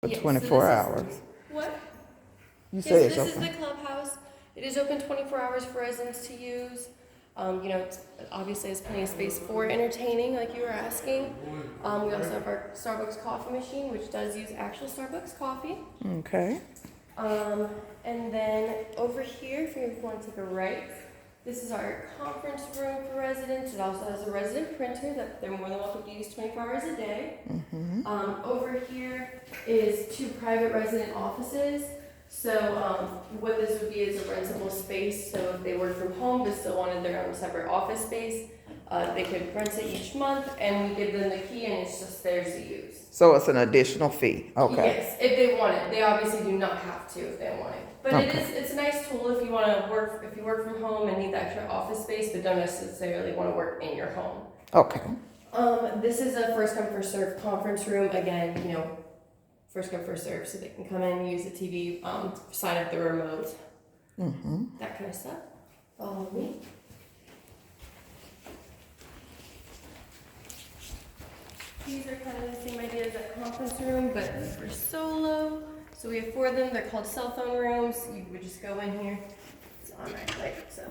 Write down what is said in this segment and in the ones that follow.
for Yes, 24 so hours. What? You Yes, say so it's this open. is the clubhouse. It is open 24 hours for residents to use. Obviously has plenty of space for entertaining, like you were asking. We also have our Starbucks coffee machine, which does use actual Starbucks coffee. Okay. And then over here, if you want to take a right, this is our conference room for residents. It also has a resident printer that they're more than welcome to use 24 hours a day. Over here is 2 private resident offices. So what this would be is a rentable space. So if they work from home but still wanted their own separate office space, they could rent it each month, and we give them the key, and it's just theirs to use. So it's an additional fee. Okay. Yes, if they want it. They obviously do not have to if they want it. But Okay. it's a nice tool if you want to work, if you work from home and need the extra office space but don't necessarily want to work in your home. Okay. This is a first come first serve conference room. Again, first come first serve, so they can come in, use the TV, sign up the remote, that kind of stuff. Follow me. These are kind of the same idea as that conference room, but for solo. So we have 4 of them. They're called cell phone rooms. You would just go in here. It's on right click, so.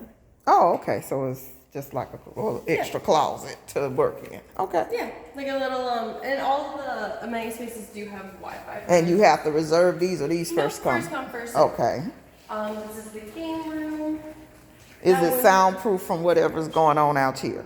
Oh, okay. So it's just like a little extra closet to work in. Okay. Yeah, like a little, and all of the amenity spaces do have Wi-Fi. And you have to reserve these, or these first come? First come, first serve. Okay. This is the game room. Is That it one- soundproof from whatever's going on out here?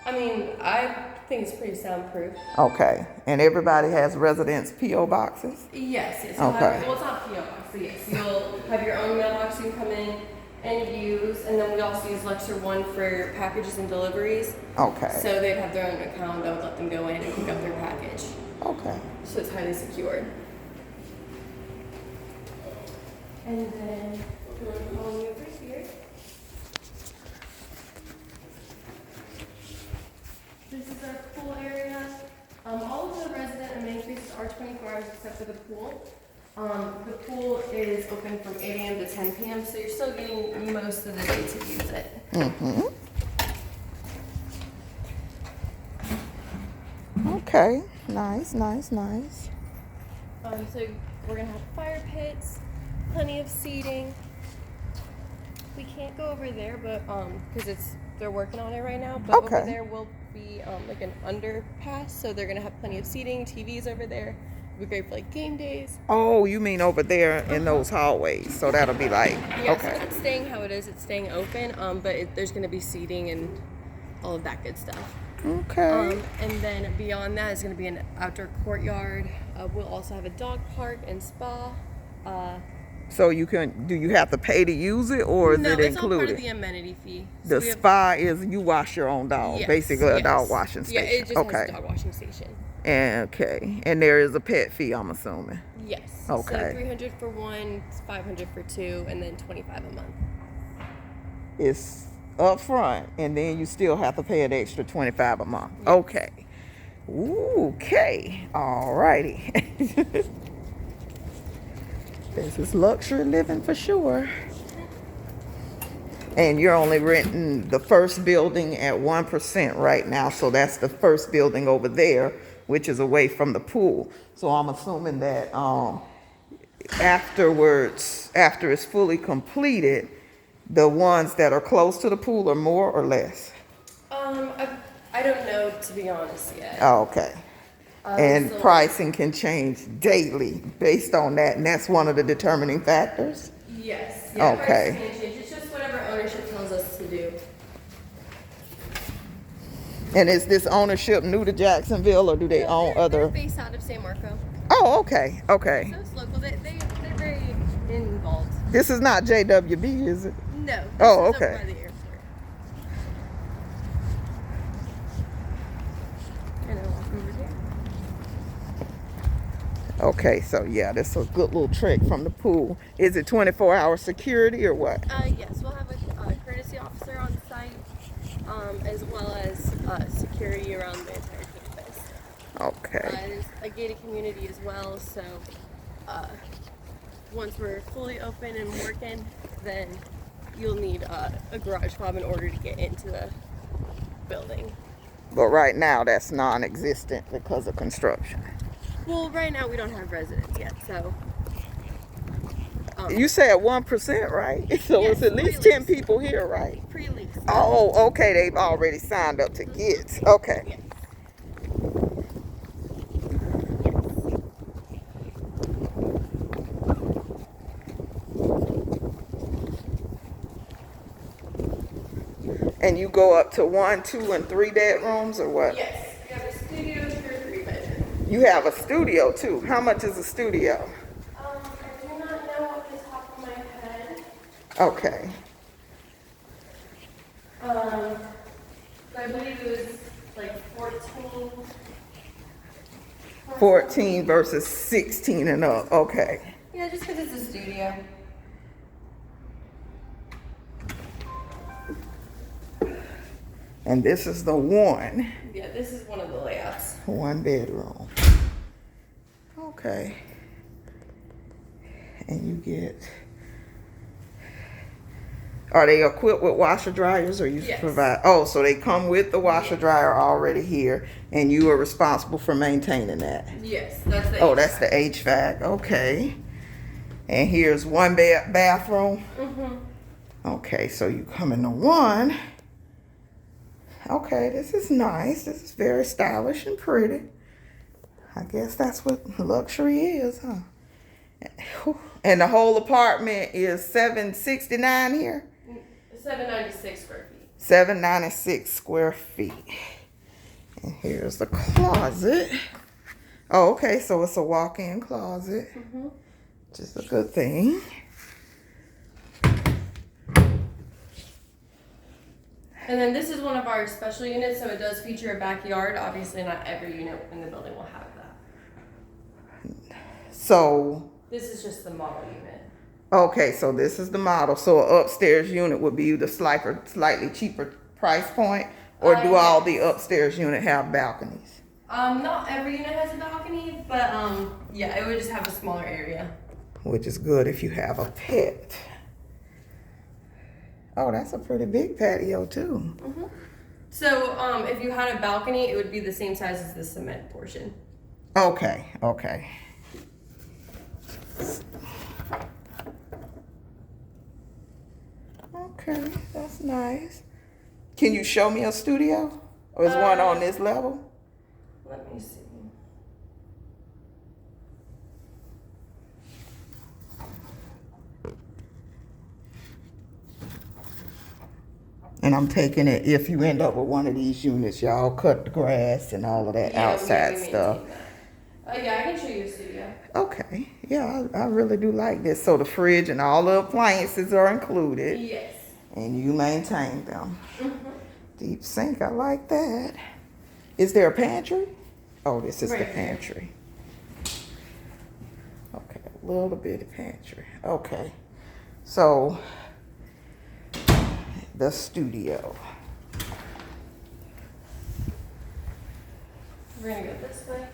I mean, I think it's pretty soundproof. Okay. And everybody has residence P.O. boxes? Yes, yes. Okay. Well, it's not PO box, but yes, you'll have your own mailbox you can come in and use, and then we also use Lecture One for packages and deliveries. Okay. So they'd have their own account that would let them go in and pick up their package. Okay. So it's highly secured. And then we're going to follow me over here. This is our pool area. All of the resident amenity spaces are 24 hours except for the pool. The pool is open from 8 a.m. to 10 p.m., so you're still getting most of the day to use it. Okay. Nice, nice, nice. So we're gonna have fire pits, plenty of seating. We can't go over there, but because they're working on it right now. But Okay. over there will be like an underpass, so they're gonna have plenty of seating, TVs over there. It'll be great for like game days. Oh, you mean over there in those hallways? So that'll be like, Yeah, okay. so it's staying how it is. It's staying open, but there's gonna be seating and all of that good stuff. Okay. And then beyond that is going to be an outdoor courtyard. We'll also have a dog park and spa. So do you have to pay to use it, or is No, it it's all part of included? the amenity fee. So The we have- spa is you wash your own dog, yes, basically a dog yes. washing Yeah, station. it just Okay. has a dog washing station. Okay. And there is a pet fee, I'm assuming. Yes. Okay. So 300 for one, 500 for 2, and then 25 a month. It's up front, and then you still have to pay an extra 25 a month. Okay. Ooh, okay. All righty. This is luxury living for sure. And you're only renting the first building at 1% right now. So that's the first building over there, which is away from the pool. So I'm assuming that afterwards, after it's fully completed, the ones that are close to the pool are more or less? I don't know, to be honest, yet. Oh, okay. And So- pricing can change daily based on that, and that's one of the determining factors? Yes. Yeah, Okay. prices can change. It's just whatever ownership tells us to do. And is this ownership new to Jacksonville, or do they own They're other? based out of San Marco. Oh, okay, okay. So it's local. They're very involved. This is not JWB, is it? No. This Oh, is over okay. by the airport. And then walk over here. Okay, so yeah, that's a good little trick from the pool. Is it 24-hour security or what? Yes, we'll have a courtesy officer on site, as well as security around the entire campus. Okay. It is a gated community as well, so once we're fully open and working, then you'll need a garage fob in order to get into the building. But right now, that's non-existent because of construction. Well, right now we don't have residents yet, so. You said 1%, right? So Yes, it's at least pre-lease. 10 people here, right? Pre-lease. Oh, okay. They've already signed up to get. Okay. Yes. And you go up to 1, 2, and 3 bedrooms or what? Yes. We have a studio, 2 or 3 bedroom. You have a studio too. How much is a studio? I do not know off the top of my head. Okay. I believe it was like 14. 14 versus 16 and up. Okay. Yeah, just because it's a studio. And this is the one. Yeah, this is one of the layouts. 1 bedroom. Okay. And you get. Are they equipped with washer dryers or you Yes. provide? Oh, so they come with the washer dryer already here and you are responsible for maintaining that. Yes, that's the Oh, that's the HVAC. Okay. And here's 1 bathroom. Okay, so you come into 1. Okay, this is nice. This is very stylish and pretty. I guess that's what luxury is, huh? And the whole apartment is $769 here? 796 square feet. 796 square feet. And here's the closet. Oh, okay, so it's a walk-in closet. Which is a good thing. And then this is one of our special units, so it does feature a backyard. Obviously, not every unit in the building will have that. So, This is just the model unit. okay, so this is the model. So an upstairs unit would be the slightly cheaper price point? Or do all the upstairs unit have balconies? Not every unit has a balcony, but yeah, it would just have a smaller area. Which is good if you have a pet. Oh, that's a pretty big patio too. So if you had a balcony, it would be the same size as the cement portion. Okay, okay. Okay, that's nice. Can you show me a studio? Or is one on this level? Let me see. And I'm taking it, if you end up with one of these units, y'all cut the grass and all of that outside we stuff. maintain that. Yeah, I can show you a studio. Okay, yeah, I really do like this. So the fridge and all the appliances are included. Yes. And you maintain them. Deep sink, I like that. Is there a pantry? Oh, this is the Right here. pantry. Okay, a little bit of pantry. Okay, so the studio. We're gonna go this way.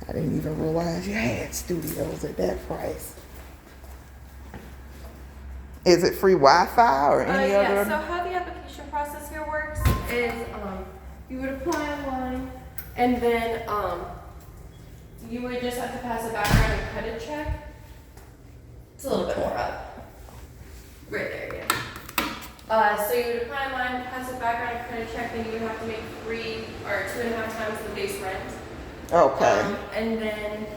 I didn't even realize you had studios at that price. Is it free Wi-Fi or any Yeah, other? so how the application process here works is you would apply online and then you would just have to pass a background and credit check. It's a little bit more up. Right there, yeah. So you would apply online, pass a background and credit check, then you would have to make 3 or 2.5 times the base rent. Okay. And then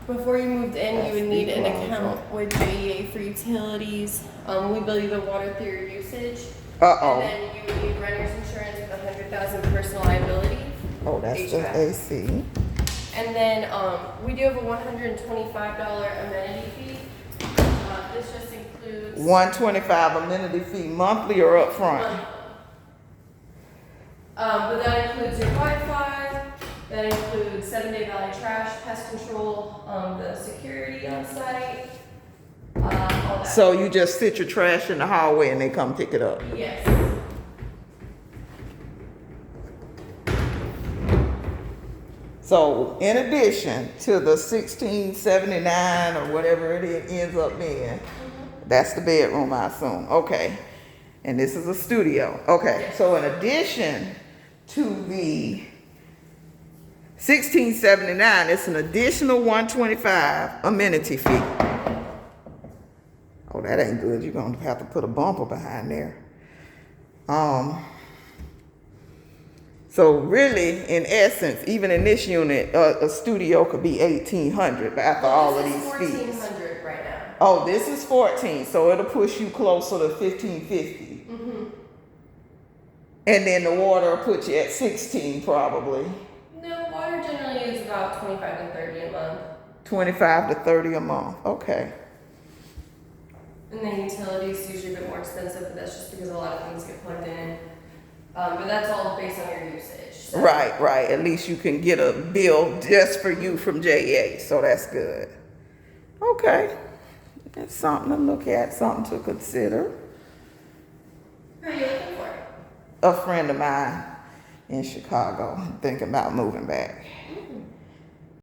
before you moved in, you would need an account with JEA for utilities. We bill you the water through your usage. Uh-oh. And then you would need renter's insurance with 100,000 personal liability. Oh, that's just HVAC. AC. And then we do have a $125 amenity fee. This just includes $125 amenity fee, monthly or upfront? but that includes your Wi-Fi. That includes 7-day Valley trash, pest control, the security on site, all that. So you just sit your trash in the hallway and they come pick it up? Yes. So in addition to the $1,679 or whatever it ends up being, that's the bedroom, I assume. Okay. And this is a studio. Okay. So in addition to the $16.79. It's an additional $125 amenity fee. Oh, that ain't good. You're gonna have to put a bumper behind there. So really, in essence, even in this unit, a studio could be $1,800 after all of these fees. $1,400 right now. Oh, this is 14, so it'll push you closer to $1,550. Mm-hmm. And then the water will put you at 16 probably. No, water generally is about 25 to 30 a month. 25 to 30 a month. Okay. And then utilities is usually a bit more expensive, but that's just because a lot of things get plugged in. But that's all based on your usage. So. Right. At least you can get a bill just for you from JA, so that's good. Okay. That's something to look at, something to consider. Who are you looking for? A friend of mine in Chicago thinking about moving back.